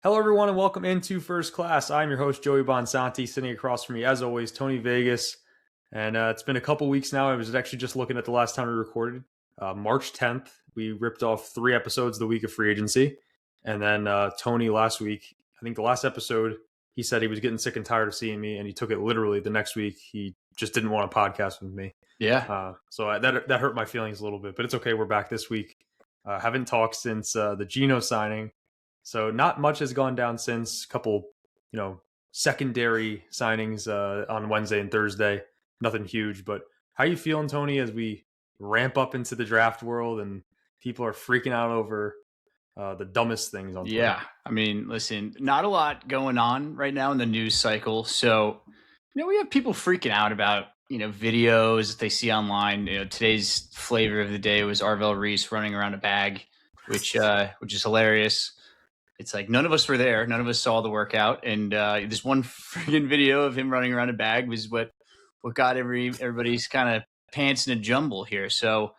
Hello, everyone, and welcome into First Class. I'm your host, Joey Bonsanti. Sitting across from me, as always, Tony Vegas. And it's been a couple weeks now. I was actually just looking at the last time we recorded. March 10th, we ripped off 3 episodes the week of free agency. And then Tony last week, I think the last episode, he said he was getting sick and tired of seeing me, and he took it literally the next week. He just didn't want to podcast with me. Yeah. So that hurt my feelings a little bit, but it's okay. We're back this week. Haven't talked since the Geno signing. So not much has gone down since. A couple, secondary signings on Wednesday and Thursday. Nothing huge, but how you feeling, Tony, as we ramp up into the draft world and people are freaking out over the dumbest things on Twitter? Yeah. I mean, listen, not a lot going on right now in the news cycle. So, we have people freaking out about, videos that they see online. Today's flavor of the day was Arvell Reese running around a bag, which is hilarious. It's like none of us were there. None of us saw the workout. And this one freaking video of him running around a bag was what got everybody's kind of pants in a jumble here. So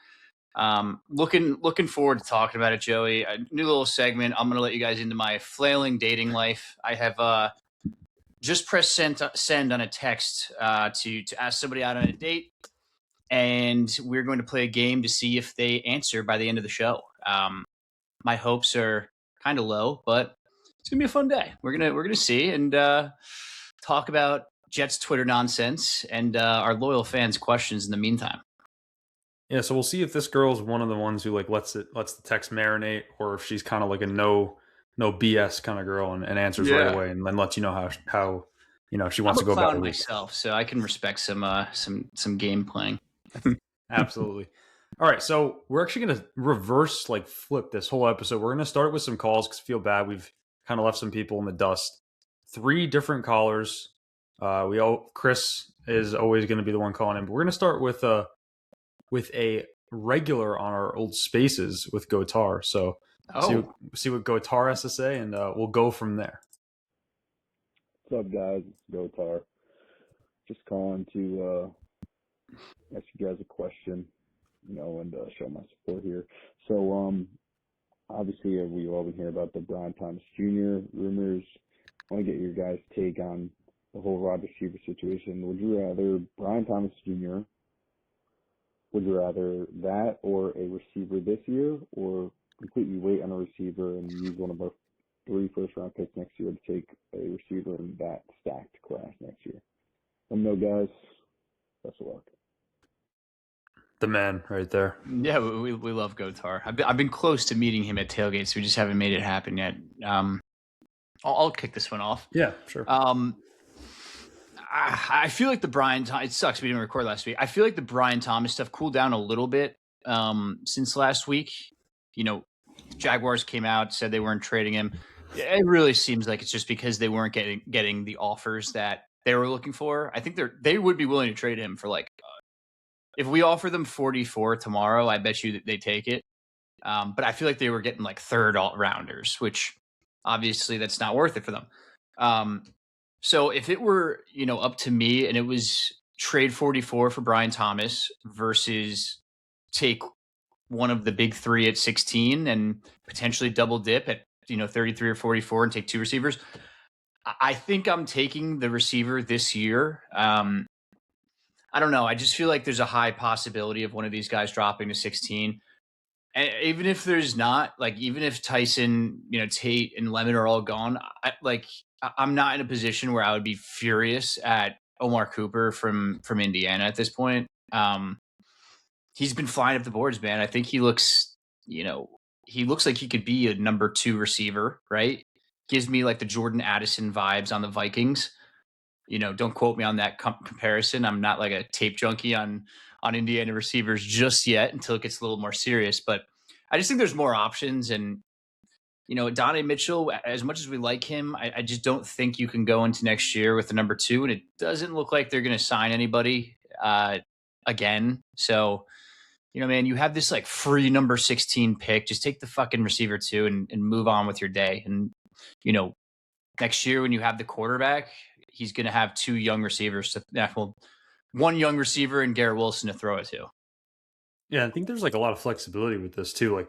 looking forward to talking about it, Joey. A new little segment. I'm going to let you guys into my flailing dating life. I have just pressed send on a text to ask somebody out on a date. And we're going to play a game to see if they answer by the end of the show. My hopes are kind of low, but it's gonna be a fun day. We're gonna see and talk about Jets Twitter nonsense and our loyal fans' questions in the meantime. Yeah, so we'll see if this girl is one of the ones who lets the text marinate, or if she's kind of like a no BS kind of girl and answers right away, and then lets you know how she wants to go about it myself, so I can respect some game playing. Absolutely. All right, so we're actually going to reverse, flip this whole episode. We're going to start with some calls because I feel bad. We've kind of left some people in the dust. 3 different callers. Chris is always going to be the one calling in, but we're going to start with a regular on our old spaces with Gotar. So see what Gotar has to say, and we'll go from there. What's up, guys? It's Gotar. Just calling to ask you guys a question. And show my support here. So, obviously, we've all been hearing about the Brian Thomas Jr. rumors. I want to get your guys' take on the whole wide receiver situation. Would you rather Brian Thomas Jr., would you rather that or a receiver this year, or completely wait on a receiver and use one of our 3 first-round picks next year to take a receiver in that stacked class next year? Let me know, guys. Best of luck. The man right there. Yeah, we love Gotar. I've been close to meeting him at tailgates. We just haven't made it happen yet. I'll kick this one off. Yeah, sure. I feel like it sucks we didn't record last week. I feel like the Brian Thomas stuff cooled down a little bit since last week. Jaguars came out, said they weren't trading him. It really seems like it's just because they weren't getting the offers that they were looking for. I think they would be willing to trade him for if we offer them 44 tomorrow, I bet you that they take it. But I feel like they were getting 3rd rounders, which obviously that's not worth it for them. So if it were, up to me and it was trade 44 for Brian Thomas versus take one of the big 3 at 16 and potentially double dip at, 33 or 44 and take 2 receivers, I think I'm taking the receiver this year. I don't know. I just feel like there's a high possibility of one of these guys dropping to 16. And even if there's not, even if Tyson, Tate and Lemon are all gone, I'm not in a position where I would be furious at Omar Cooper from Indiana at this point. He's been flying up the boards, man. I think he looks like he could be a number 2 receiver, right? Gives me the Jordan Addison vibes on the Vikings. Don't quote me on that comparison. I'm not a tape junkie on Indiana receivers just yet until it gets a little more serious. But I just think there's more options. And, Donnie Mitchell, as much as we like him, I just don't think you can go into next year with the number 2. And it doesn't look like they're going to sign anybody again. So, man, you have this free number 16 pick. Just take the fucking receiver 2 and move on with your day. And, next year when you have the quarterback, he's going to have 2 young receivers one young receiver and Garrett Wilson to throw it to. Yeah, I think there's a lot of flexibility with this too.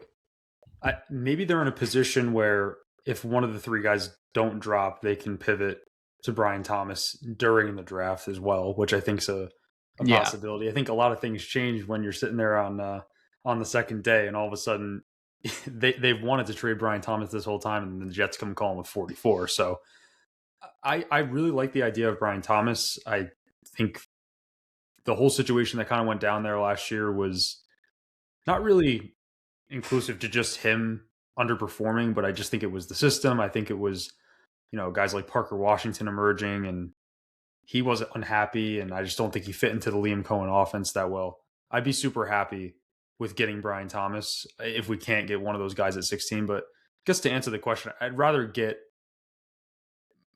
Maybe they're in a position where if one of the three guys don't drop, they can pivot to Brian Thomas during the draft as well, which I think is a possibility. I think a lot of things change when you're sitting there on the second day, and all of a sudden they've wanted to trade Brian Thomas this whole time, and the Jets come calling with 44. So I really like the idea of Brian Thomas. I think the whole situation that kind of went down there last year was not really inclusive to just him underperforming, but I just think it was the system. I think it was, guys like Parker Washington emerging, and he wasn't unhappy, and I just don't think he fit into the Liam Cohen offense that well. I'd be super happy with getting Brian Thomas if we can't get one of those guys at 16. But just to answer the question, I'd rather get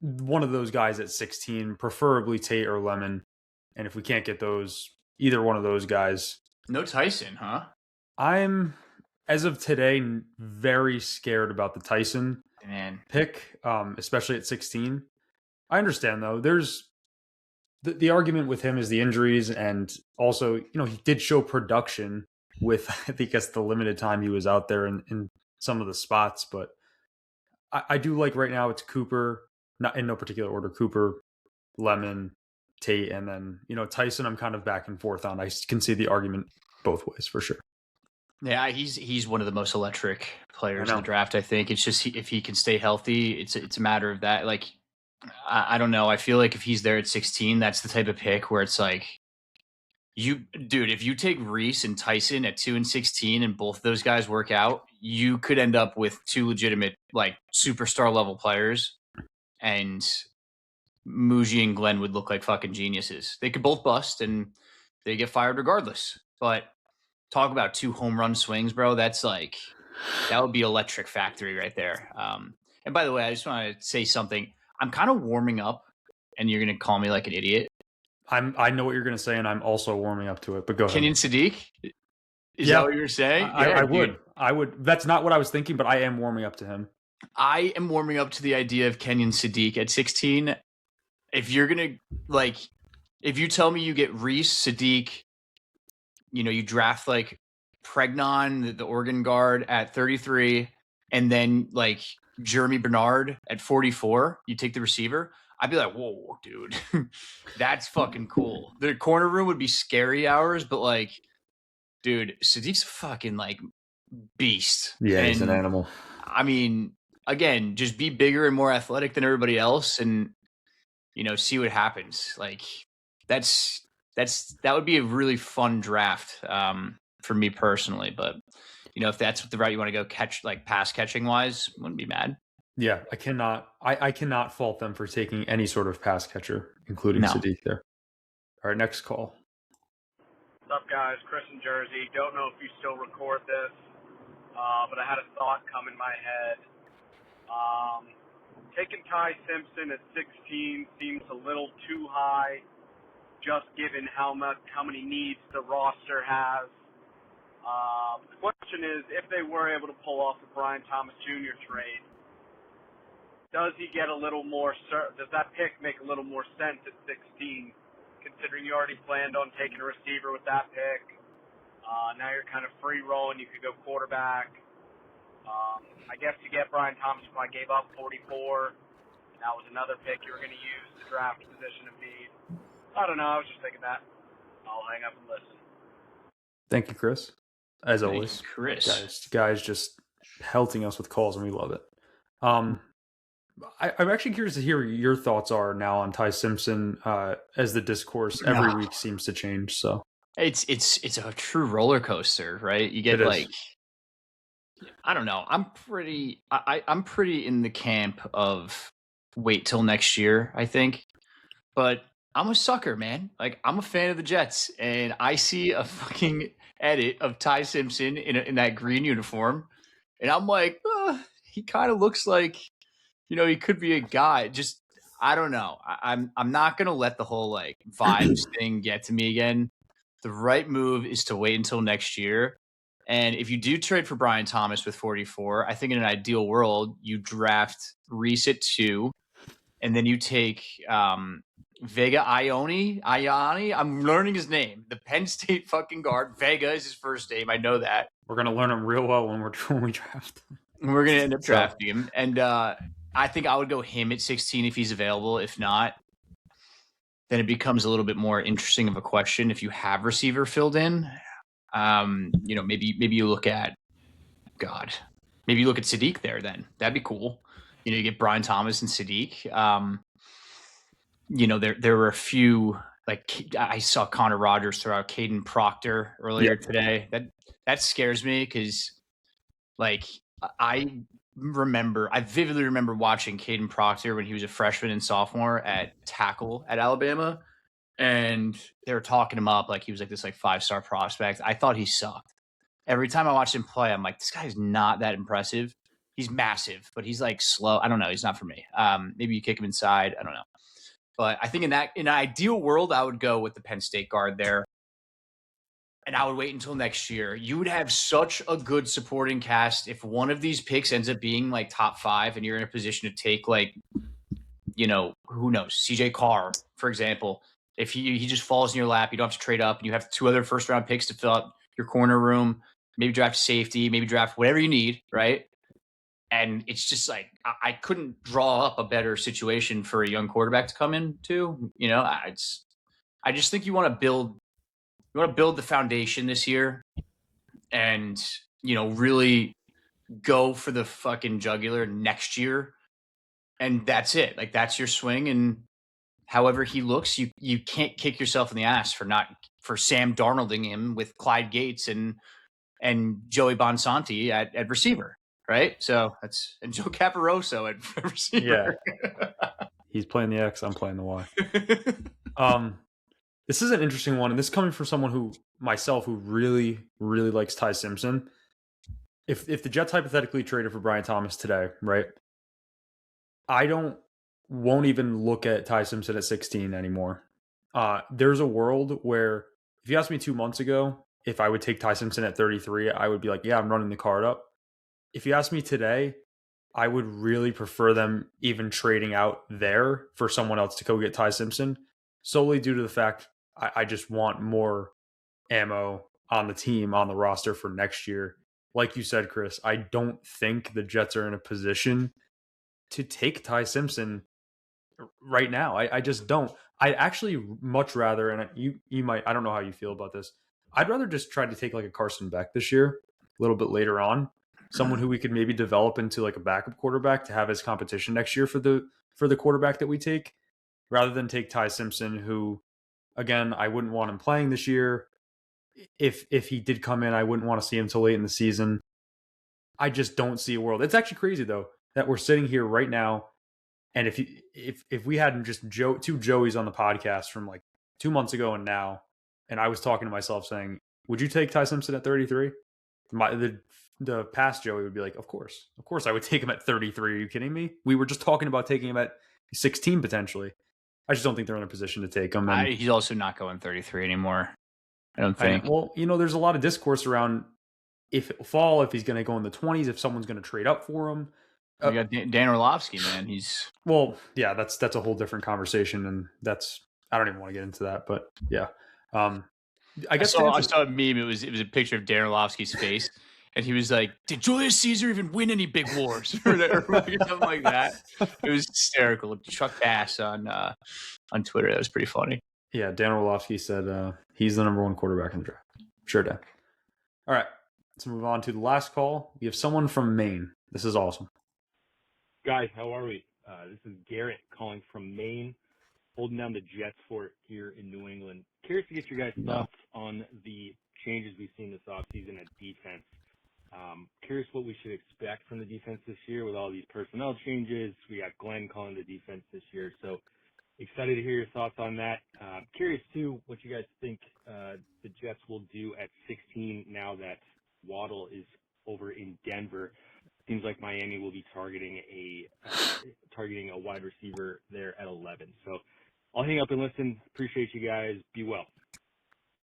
one of those guys at 16, preferably Tate or Lemon. And if we can't get either one of those guys. No Tyson, huh? I'm, as of today, very scared about the Tyson pick, especially at 16. I understand, though. There's the argument with him is the injuries, and also, he did show production with, I think, the limited time he was out there in some of the spots. But I do like right now it's Cooper, not in no particular order, Cooper, Lemon, Tate, and then, Tyson I'm kind of back and forth on. I can see the argument both ways for sure. Yeah, he's one of the most electric players in the draft, I think. It's just if he can stay healthy, it's a matter of that. Like, I don't know. I feel like if he's there at 16, that's the type of pick where it's like, if you take Reese and Tyson at 2 and 16 and both those guys work out, you could end up with two legitimate, like, superstar level players, and Muji and Glenn would look like fucking geniuses. They could both bust and they get fired regardless. But talk about 2 home run swings, bro. That's like, that would be electric factory right there. And by the way, I just want to say something. I'm kind of warming up, and you're going to call me like an idiot. I know what you're going to say, and I'm also warming up to it, but go ahead. Kenyon Sadiq? Is that what you're saying? I would. That's not what I was thinking, but I am warming up to him. I am warming up to the idea of Kenyon Sadiq at 16. If you're going to, if you tell me you get Reese, Sadiq, you draft like Pregnon, the Oregon guard, at 33, and then like Jeremy Bernard at 44, you take the receiver, I'd be like, whoa, dude, that's fucking cool. The corner room would be scary hours, but like, dude, Sadiq's a fucking like beast. Yeah, he's an animal. I mean, again, just be bigger and more athletic than everybody else, and see what happens. Like, that would be a really fun draft for me personally. But if that's the route you want to go, pass catching wise, wouldn't be mad. Yeah, I cannot fault them for taking any sort of pass catcher, including Sadiq there. All right, next call. What's up, guys? Chris in Jersey. Don't know if you still record this, but I had a thought come in my head. Taking Ty Simpson at 16 seems a little too high, just given how many needs the roster has. The question is, if they were able to pull off the Brian Thomas Jr. trade, does he get a little more? Does that pick make a little more sense at 16, considering you already planned on taking a receiver with that pick? Now you're kind of free rolling. You could go quarterback. I guess to get Brian Thomas, if I gave up 44, and that was another pick you were going to use to draft a position of need. I don't know. I was just thinking that. I'll hang up and listen. Thank you, Chris. As always, Chris. Guys just pelting us with calls, and we love it. I'm actually curious to hear what your thoughts are now on Ty Simpson, as the discourse every week seems to change. So it's a true roller coaster, right? You get I don't know. I'm pretty in the camp of wait till next year, I think. But I'm a sucker, man. Like, I'm a fan of the Jets, and I see a fucking edit of Ty Simpson in that green uniform, and I'm like, he kind of looks like, he could be a guy. Just, I don't know. I'm not gonna let the whole like vibes thing get to me again. The right move is to wait until next year. And if you do trade for Brian Thomas with 44, I think in an ideal world, you draft Reese at 2, and then you take Vega Ione. I'm learning his name. The Penn State fucking guard. Vega is his first name. I know that. We're gonna learn him real well when we draft. We're going to end up drafting him. And I think I would go him at 16 if he's available. If not, then it becomes a little bit more interesting of a question. If you have receiver filled in, maybe you look at maybe you look at Sadiq there. Then that'd be cool. You get Brian Thomas and Sadiq. There were a few, like I saw Connor Rogers throw out Caden Proctor earlier today. That scares me because, like, I vividly remember watching Caden Proctor when he was a freshman and sophomore at tackle at Alabama, and they were talking him up like he was like this 5-star prospect. I thought he sucked. Every time I watched him play, I'm like, this guy's not that impressive. He's massive, but he's slow. I don't know. He's not for me. Maybe you kick him inside. I don't know. But I think in an ideal world, I would go with the Penn State guard there. And I would wait until next year. You would have such a good supporting cast if one of these picks ends up being top 5 and you're in a position to take who knows, CJ Carr, for example. If he just falls in your lap, you don't have to trade up, and you have 2 other first-round picks to fill out your corner room, maybe draft safety, maybe draft whatever you need, right? And it's just I couldn't draw up a better situation for a young quarterback to come into. I just think you want to build the foundation this year, and really go for the fucking jugular next year, and that's it. That's your swing, and however he looks, you can't kick yourself in the ass for Sam Darnolding him with Clyde Gates and Joey Bonsanti at receiver. Right, so and Joe Caparoso at receiver. Yeah, he's playing the X. I'm playing the Y. This is an interesting one, and this is coming from someone who really, really likes Ty Simpson. If the Jets hypothetically traded for Brian Thomas today, right? I won't even look at Ty Simpson at 16 anymore. There's a world where if you asked me 2 months ago if I would take Ty Simpson at 33, I would be like, yeah, I'm running the card up. If you ask me today, I would really prefer them even trading out there for someone else to go get Ty Simpson, solely due to the fact I just want more ammo on the team, on the roster for next year. Like you said, Chris, I don't think the Jets are in a position to take Ty Simpson right now. I just don't. I'd actually much rather, and you might, I don't know how you feel about this, I'd rather just try to take a Carson Beck this year, a little bit later on. Someone who we could maybe develop into a backup quarterback to have as competition next year for the quarterback that we take, rather than take Ty Simpson, who, again, I wouldn't want him playing this year. If he did come in, I wouldn't want to see him till late in the season. I just don't see a world. It's actually crazy though that we're sitting here right now, and if we hadn't just two Joeys on the podcast from 2 months ago and now, and I was talking to myself saying, would you take Ty Simpson at 33? The past Joey would be like, of course I would take him at 33. Are you kidding me? We were just talking about taking him at 16 potentially. I just don't think they're in a position to take him. And he's also not going 33 anymore, I don't think. There's a lot of discourse around if he's going to go in the 20s, if someone's going to trade up for him. You got Dan Orlovsky, man. That's a whole different conversation, and I don't even want to get into that. But yeah, I guess I saw a meme. It was a picture of Dan Orlovsky's face. And he was like, did Julius Caesar even win any big wars? or something like that. It was hysterical. Chuck Bass on Twitter. That was pretty funny. Yeah, Dan Orlovsky said he's the number 1 quarterback in the draft. Sure, Dan. All right, let's move on to the last call. We have someone from Maine. This is awesome. Guys, how are we? This is Garrett calling from Maine, holding down the Jets fort here in New England. Curious to get your guys' thoughts on the changes we've seen this offseason at defense. Curious what we should expect from the defense this year with all these personnel changes. We got Glenn calling the defense this year, so excited to hear your thoughts on that. Curious, too, what you guys think the Jets will do at 16 now that Waddle is over in Denver. Seems like Miami will be targeting a wide receiver there at 11. So I'll hang up and listen. Appreciate you guys. Be well.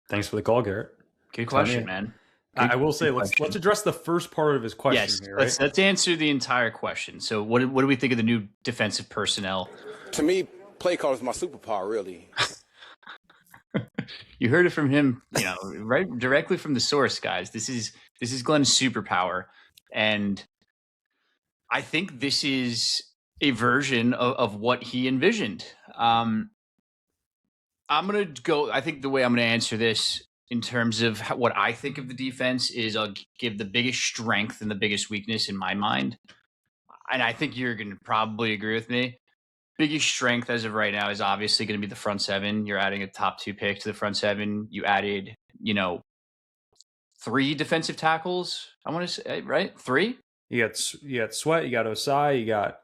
Thanks for the call, Garrett. Good question, man. I will say, let's address the first part of his question. Yes, here, right? let's answer the entire question. So, what do we think of the new defensive personnel? To me, play call is my superpower, really. You heard it from him, right directly from the source, guys. This is Glenn's superpower, and I think this is a version of what he envisioned. I'm going to go, I think the way I'm going to answer this in terms of what I think of the defense is I'll give the biggest strength and the biggest weakness in my mind. And I think you're going to probably agree with me. Biggest strength as of right now is obviously going to be the front seven. You're adding a top 2 pick to the front seven. You added, 3 defensive tackles. I want to say, right? 3? You got Sweat, you got Osai, you got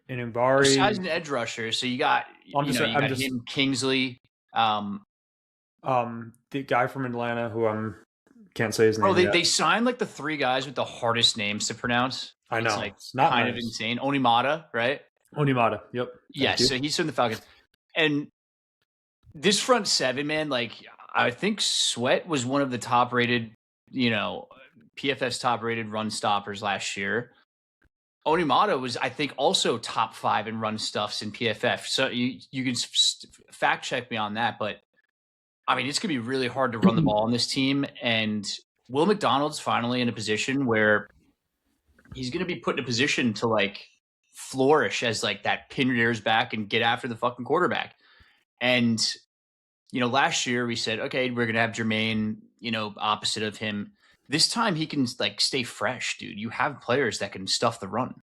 Inubari. Besides an edge rusher, so you got him, Kingsley. The guy from Atlanta who can't say his name. They signed like the 3 guys with the hardest names to pronounce. I know. It's like it's not kind nice. of insane. Onimata, right? Onimata, yep. Yes, so he's from the Falcons. And this front seven, man, like I think Sweat was one of the top rated, PFF's top rated run stoppers last year. Onimata was, I think, also top 5 in run stuffs in PFF. So you can fact check me on that, but I mean, it's going to be really hard to run the ball on this team. And Will McDonald's finally in a position where he's going to be put in a position to like flourish as like that pin your ears back and get after the fucking quarterback. And, last year we said, okay, we're going to have Jermaine, opposite of him. This time he can like stay fresh, dude. You have players that can stuff the run,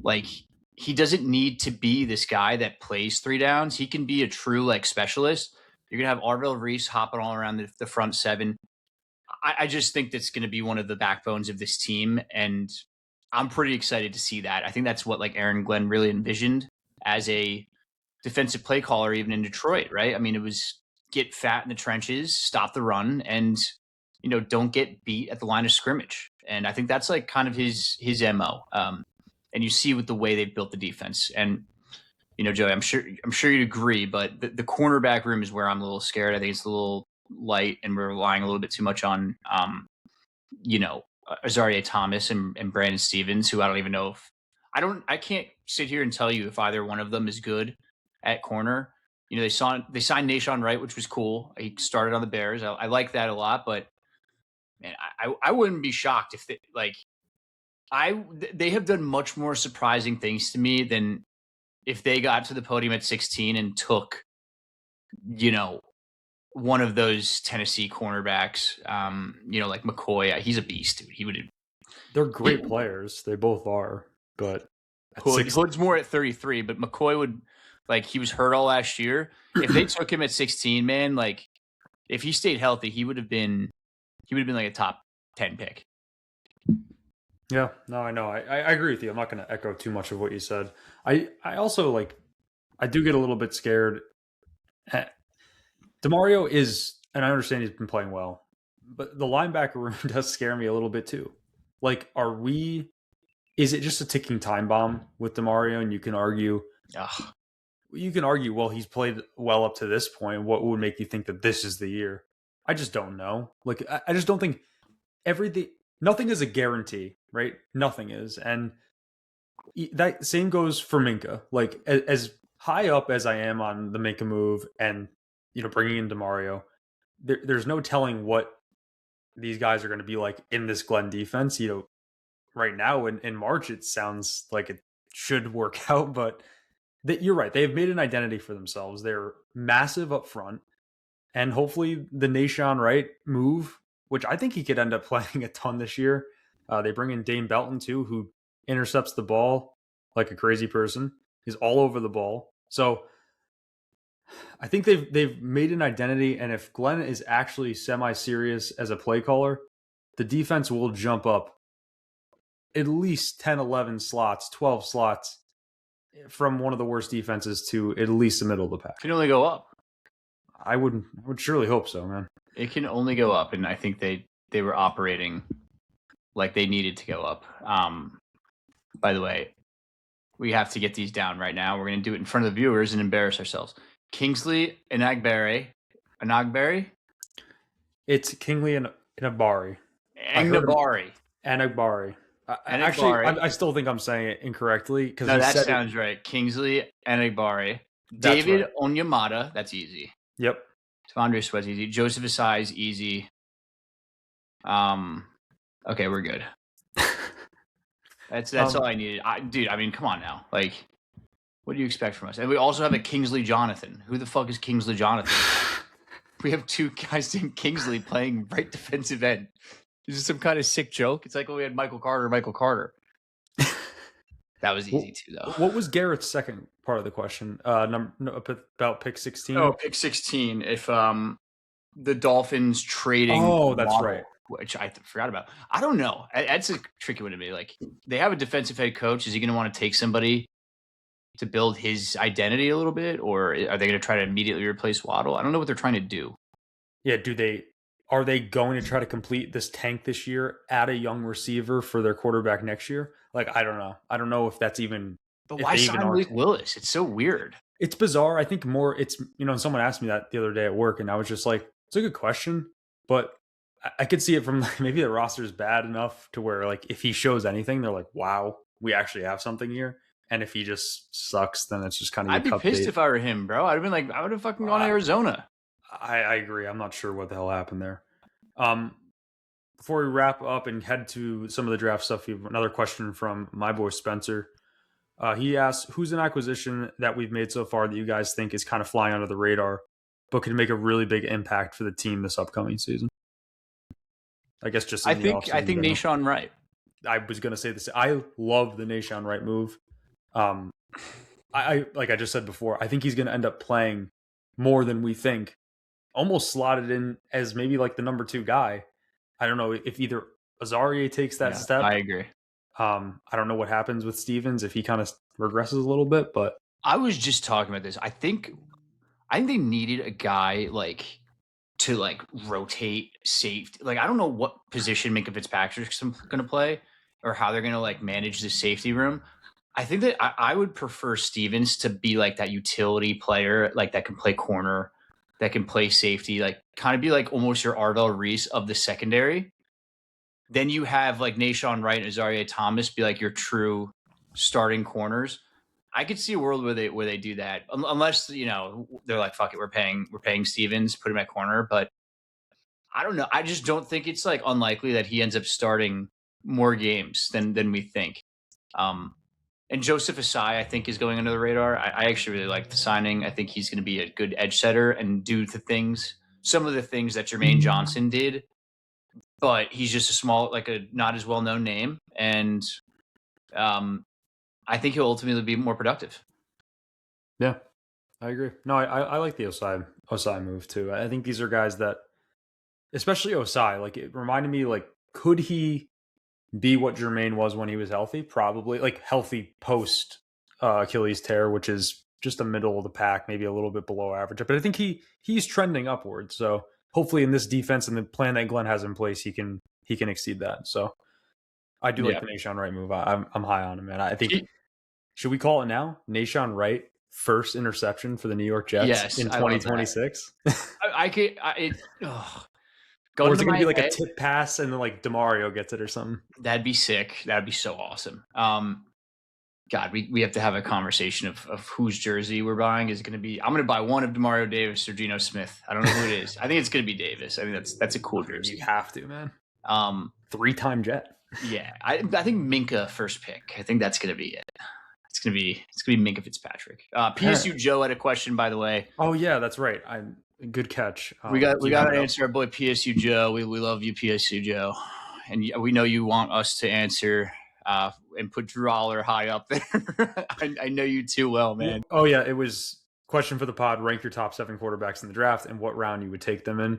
like he doesn't need to be this guy that plays 3 downs. He can be a true like specialist. You're going to have Arvell Reese hopping all around the front seven. I just think that's going to be one of the backbones of this team. And I'm pretty excited to see that. I think that's what like Aaron Glenn really envisioned as a defensive play caller, even in Detroit, right? I mean, it was get fat in the trenches, stop the run, and, don't get beat at the line of scrimmage. And I think that's like kind of his MO. And you see with the way they've built the defense. And, Joey, I'm sure you'd agree, but the cornerback room is where I'm a little scared. I think it's a little light, and we're relying a little bit too much on, Azaria Thomas and Brandon Stevens, who I don't even know if I can't sit here and tell you if either one of them is good at corner. They signed Nashawn Wright, which was cool. He started on the Bears. I like that a lot, but man, I wouldn't be shocked if they have done much more surprising things to me than if they got to the podium at 16 and took, one of those Tennessee cornerbacks, like McCoy. He's a beast, dude. He would. They're great players. They both are. But Hood's more at 33, but McCoy would, like, he was hurt all last year. If they took him at 16, man, like, if he stayed healthy, he would have been like a top 10 pick. Yeah, no, I know. I agree with you. I'm not going to echo too much of what you said. I also I do get a little bit scared. DeMario is, and I understand he's been playing well, but the linebacker room does scare me a little bit too. Like, is it just a ticking time bomb with DeMario? And you can argue, well, he's played well up to this point. What would make you think that this is the year? I just don't know. Like, I just don't think nothing is a guarantee, right? Nothing is. And that same goes for Minka. Like, as high up as I am on the Minka move and, bringing in DeMario, there's no telling what these guys are going to be like in this Glenn defense. Right now in March, it sounds like it should work out, but you're right. They've made an identity for themselves. They're massive up front, and hopefully the Nashawn Wright move, which I think he could end up playing a ton this year. They bring in Dane Belton too, who intercepts the ball like a crazy person. He's all over the ball. So I think they've made an identity, and if Glenn is actually semi-serious as a play caller, the defense will jump up at least 10, 11 slots, 12 slots from one of the worst defenses to at least the middle of the pack. It can only go up. I would surely hope so, man. It can only go up, and I think they were operating like they needed to go up. By the way, we have to get these down right now. We're going to do it in front of the viewers and embarrass ourselves. Kingsley Enagbare. It's Kingsley Enagbare. Enagbare. Actually, I still think I'm saying it incorrectly. No, that sounds right. Kingsley Enagbare. David right. Onyemata. That's easy. Yep. Devondre Sweat's easy. Joseph Asai is easy. Okay, we're good. That's all I needed. Dude, I mean, come on now. Like, what do you expect from us? And we also have a Kingsley Jonathan. Who the fuck is Kingsley Jonathan? We have two guys named Kingsley playing right defensive end. Is this some kind of sick joke? It's like when we had Michael Carter. That was easy too, though. What was Garrett's second part of the question? About pick 16? Oh, pick 16. If the Dolphins trading that's Waddle, right. Which I forgot about. I don't know. That's a tricky one to me. Like, they have a defensive head coach. Is he going to want to take somebody to build his identity a little bit, or are they going to try to immediately replace Waddle? I don't know what they're trying to do. Yeah, are they going to try to complete this tank this year, add a young receiver for their quarterback next year? Like, I don't know. I don't know if that's even. But why sign Malik Willis? It's so weird. It's bizarre. I think it's, someone asked me that the other day at work, and I was just like, it's a good question, but I could see it from maybe the roster is bad enough to where, like, if he shows anything, they're like, wow, we actually have something here. And if he just sucks, then it's just kind of. I'd be pissed if I were him, bro. I'd have been like, I would have fucking gone to Arizona. I agree. I'm not sure what the hell happened there. Before we wrap up and head to some of the draft stuff, we have another question from my boy Spencer. He asks, who's an acquisition that we've made so far that you guys think is kind of flying under the radar, but could make a really big impact for the team this upcoming season? I guess just I think Nahshon Wright. I was going to say this. I love the Nahshon Wright move. I like I just said before, I think he's going to end up playing more than we think. Almost slotted in as maybe like the number 2 guy. I don't know if either Azaria takes that step. I agree. I don't know what happens with Stevens if he kind of regresses a little bit, but I was just talking about this. I think they needed a guy to rotate safety. Like, I don't know what position Minkah Fitzpatrick's going to play or how they're going to manage the safety room. I think that I would prefer Stevens to be like that utility player, like that can play corner, that can play safety, like kind of be like almost your Arvell Reese of the secondary. Then you have like Nahshon Wright and Azaria Thomas be like your true starting corners. I could see a world where they do that, unless they're like, fuck it, we're paying Stevens, put him at corner. But I don't know. I just don't think it's unlikely that he ends up starting more games than we think. And Joseph Asai, I think, is going under the radar. I actually really like the signing. I think he's going to be a good edge setter and do some of the things that Jermaine Johnson did. But he's just a not as well-known name. And I think he'll ultimately be more productive. Yeah, I agree. No, I like the Osai move too. I think these are guys that, especially Osai, it reminded me, could he be what Jermaine was when he was healthy? Probably, healthy post Achilles tear, which is just a middle of the pack, maybe a little bit below average. But I think he's trending upwards. So hopefully in this defense and the plan that Glenn has in place, he can exceed that. So I do like the Nahshon Wright move. I'm high on him, man. I think should we call it now? Nahshon Wright first interception for the New York Jets in 2026. Or is it going to be like a tip pass and then DeMario gets it or something? That'd be sick. That'd be so awesome. God, we have to have a conversation of whose jersey we're buying. Is it going to be? I'm going to buy one of DeMario Davis or Geno Smith. I don't know who it is. I think it's going to be Davis. I think that's a cool jersey. You have to, man. 3-time Jet. Yeah, I think Minkah first pick. I think that's going to be it. It's gonna be Minkah Fitzpatrick. PSU Joe had a question, by the way. Oh yeah, that's right. Good catch. We got to answer our boy PSU Joe. We love you, PSU Joe, and we know you want us to answer and put Drew Aller high up there. I know you too well, man. Oh yeah, it was question for the pod. Rank your top 7 quarterbacks in the draft and what round you would take them in.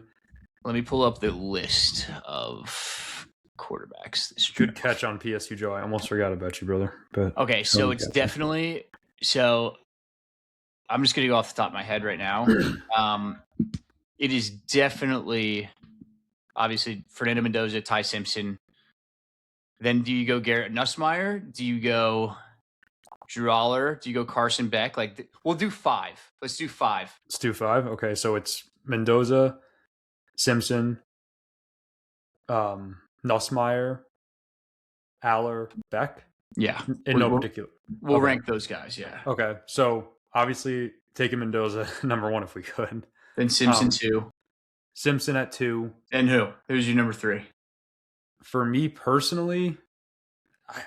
Let me pull up the list of quarterbacks. Good catch on PSU Joe. I almost forgot about you, brother. But okay, so it's definitely I'm just gonna go off the top of my head right now. It is definitely obviously Fernando Mendoza, Ty Simpson. Then do you go Garrett Nussmeier? Do you go Drew Aller? Do you go Carson Beck? We'll do 5. Let's do 5. Let's do 5. Okay, so it's Mendoza, Simpson, Nussmeier, Aller, Beck? Yeah. In no particular. We'll rank those guys, yeah. Okay. So obviously taking Mendoza number 1 if we could. Then Simpson 2. Simpson at 2. And who? Who's your number 3? For me personally,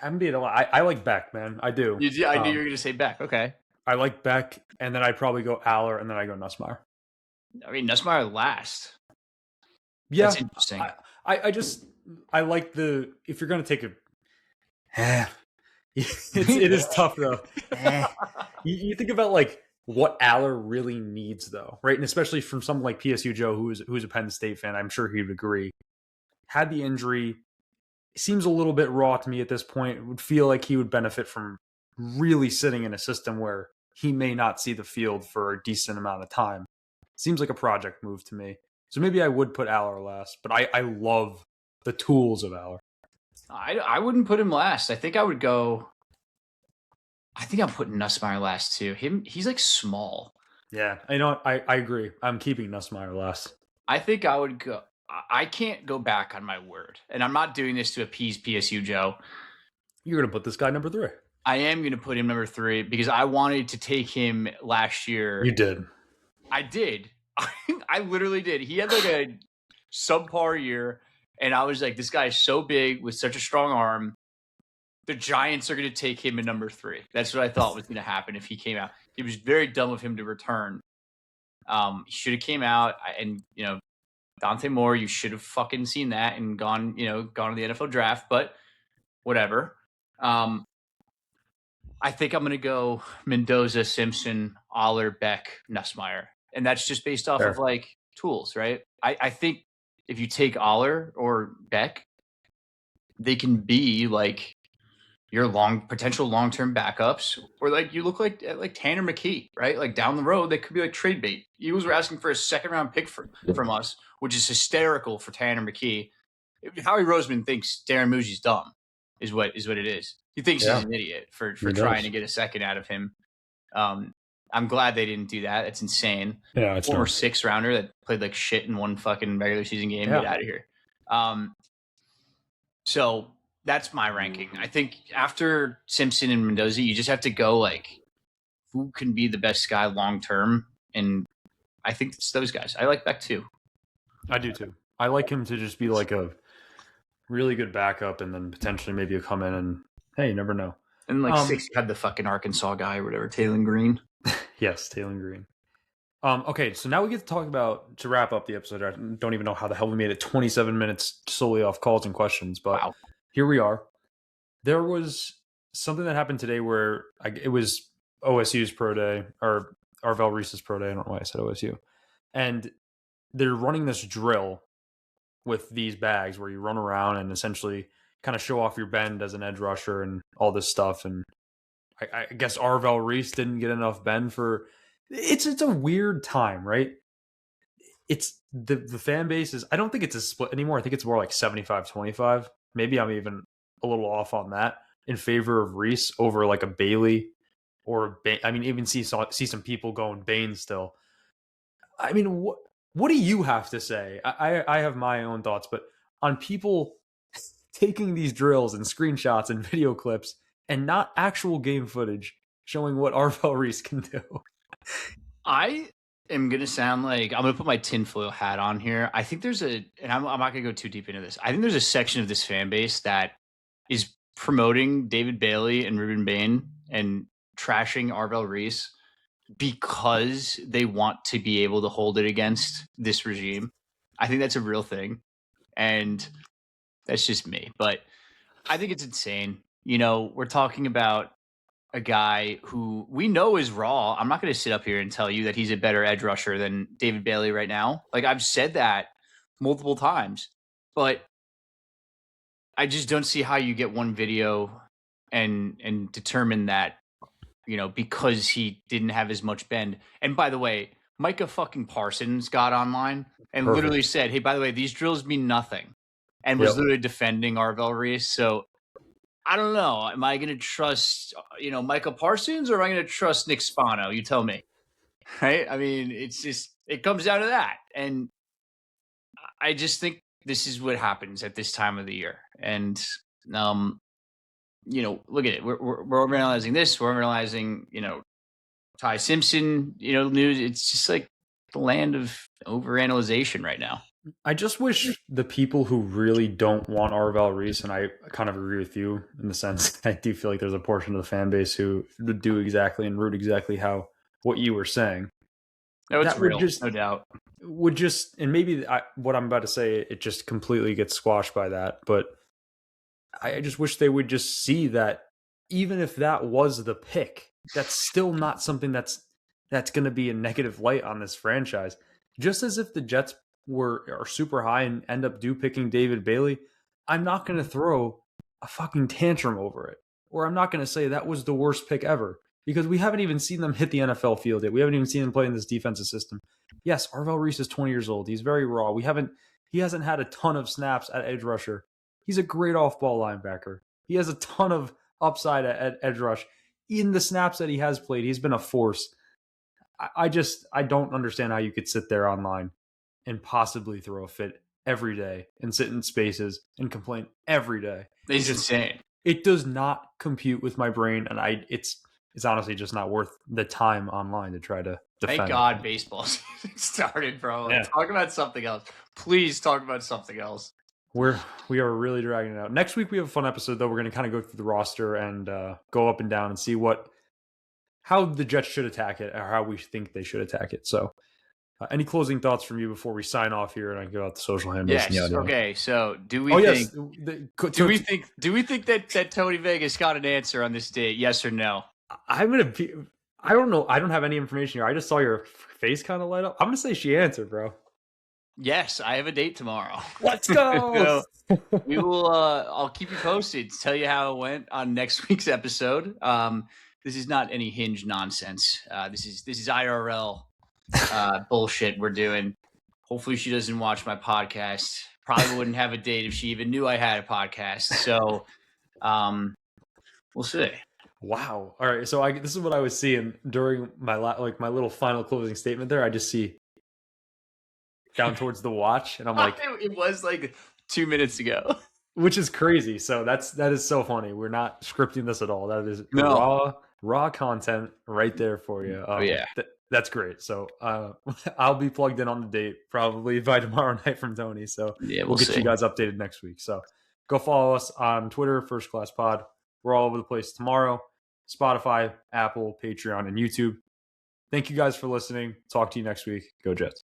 I'm being a lot. I like Beck, man. I do. I knew you were going to say Beck. Okay. I like Beck, and then I'd probably go Aller, and then I go Nussmeier. I mean, Nussmeier last. Yeah, That's interesting. I like the, if you're going to take a, it is tough though. You think about like what Aller really needs though, right? And especially from someone like PSU Joe, who's a Penn State fan, I'm sure he would agree. Had the injury, seems a little bit raw to me at this point. It would feel like he would benefit from really sitting in a system where he may not see the field for a decent amount of time. Seems like a project move to me. So maybe I would put Aller last, but I love the tools of Aller. I wouldn't put him last. I think I would go. I think I'm putting Nussmeier last too. He's like small. Yeah, I agree. I'm keeping Nussmeier last. I think I would go. I can't go back on my word, and I'm not doing this to appease PSU Joe. You're gonna put this guy number 3. I am going to put him number 3 because I wanted to take him last year. You did. I did. I literally did. He had like a subpar year, and I was like, this guy is so big with such a strong arm. The Giants are going to take him in number 3. That's what I thought was going to happen if he came out. It was very dumb of him to return. He should have came out, and Dante Moore, you should have fucking seen that and gone to the NFL draft, but whatever. I think I'm going to go Mendoza, Simpson, Aller, Beck, Nussmeier. And that's just based off of like tools, right? I think if you take Aller or Beck, they can be like your potential long-term backups, or like you look like Tanner McKee, right? Like down the road, they could be like trade bait. Eagles were asking for a second-round pick from us, which is hysterical for Tanner McKee. Howie Roseman thinks Darren Muji's dumb, is what it is. He thinks he's an idiot for trying to get a second out of him. I'm glad they didn't do that. It's insane. Yeah, it's former 6th-rounder that played like shit in one fucking regular season game. Get out of here. So that's my ranking. I think after Simpson and Mendoza, you just have to go like who can be the best guy long term, and I think it's those guys. I like Beck too. I do too. I like him to just be like a really good backup, and then potentially maybe he'll come in and hey, you never know. And like 6 had the fucking Arkansas guy or whatever, Taylor Green. Yes, Taylor Green. Okay, so now we get to talk about, to wrap up the episode. I don't even know how the hell we made it 27 minutes solely off calls and questions, but wow. Here we are. There was something that happened today where it was OSU's pro day, or Arvell Reese's pro day. I don't know why I said OSU. And they're running this drill with these bags where you run around and essentially kind of show off your bend as an edge rusher and all this stuff. And I guess Arvell Reese didn't get enough bend for... It's a weird time, right? It's the fan base is... I don't think it's a split anymore. I think it's more like 75-25. Maybe I'm even a little off on that in favor of Reese over like a Bailey or I mean, even see some people going Bain still. I mean, what do you have to say? I have my own thoughts, but on people taking these drills and screenshots and video clips and not actual game footage showing what Arvell Reese can do. I am going to sound like I'm going to put my tinfoil hat on here. I think there's and I'm not going to go too deep into this. I think there's a section of this fan base that is promoting David Bailey and Ruben Bain and trashing Arvell Reese because they want to be able to hold it against this regime. I think that's a real thing. And that's just me. But I think it's insane. We're talking about a guy who we know is raw. I'm not going to sit up here and tell you that he's a better edge rusher than David Bailey right now. Like, I've said that multiple times, but I just don't see how you get one video and determine that, because he didn't have as much bend. And by the way, Micah fucking Parsons got online and literally said, hey, by the way, these drills mean nothing, and was literally defending Arvell Reese. So I don't know. Am I going to trust, Michael Parsons, or am I going to trust Nick Spano? You tell me. Right? I mean, it comes down to that. And I just think this is what happens at this time of the year. And, look at it. We're overanalyzing this. We're overanalyzing, Ty Simpson, news. It's just like the land of overanalyzation right now. I just wish the people who really don't want Arvel Reese, and I kind of agree with you in the sense I do feel like there's a portion of the fan base who would do exactly and root exactly how what you were saying. No, it's That would real, just no doubt. would just, and maybe what I'm about to say, it just completely gets squashed by that. But I just wish they would just see that even if that was the pick, that's still not something that's going to be a negative light on this franchise. Just as if the Jets are super high and end up picking David Bailey, I'm not going to throw a fucking tantrum over it, or I'm not going to say that was the worst pick ever, because we haven't even seen them hit the NFL field yet. We haven't even seen them play in this defensive system. Yes, Arvel Reese is 20 years old. He's very raw. He hasn't had a ton of snaps at edge rusher. He's a great off-ball linebacker. He has a ton of upside at edge rush. In the snaps that he has played, he's been a force. I don't understand how you could sit there online and possibly throw a fit every day and sit in spaces and complain every day. It's insane. It does not compute with my brain, and it's honestly just not worth the time online to try to defend. Thank God baseball season started, bro. Yeah. Talk about something else. Please talk about something else. We are really dragging it out. Next week we have a fun episode though. We're going to kind of go through the roster and go up and down and see how the Jets should attack it, or how we think they should attack it. So, any closing thoughts from you before we sign off here and I go out the social handles? Yes. Okay. So, do we think that Tony Vegas got an answer on this date? Yes or no? I don't know. I don't have any information here. I just saw your face kind of light up. I'm going to say she answered, bro. Yes, I have a date tomorrow. Let's go. So we will. I'll keep you posted to tell you how it went on next week's episode. This is not any Hinge nonsense. This is IRL bullshit we're doing. Hopefully, she doesn't watch my podcast. Probably wouldn't have a date if she even knew I had a podcast. So, we'll see. Wow. All right. So this is what I was seeing during my my little final closing statement. There, I just see down towards the watch, and I'm like, it was like 2 minutes ago, which is crazy. So that is so funny. We're not scripting this at all. That is raw content right there for you. Yeah, that's great. So I'll be plugged in on the date probably by tomorrow night from Tony. So yeah, we'll get you guys updated next week. So go follow us on Twitter, First Class Pod. We're all over the place tomorrow. Spotify, Apple, Patreon, and YouTube. Thank you guys for listening. Talk to you next week. Go Jets.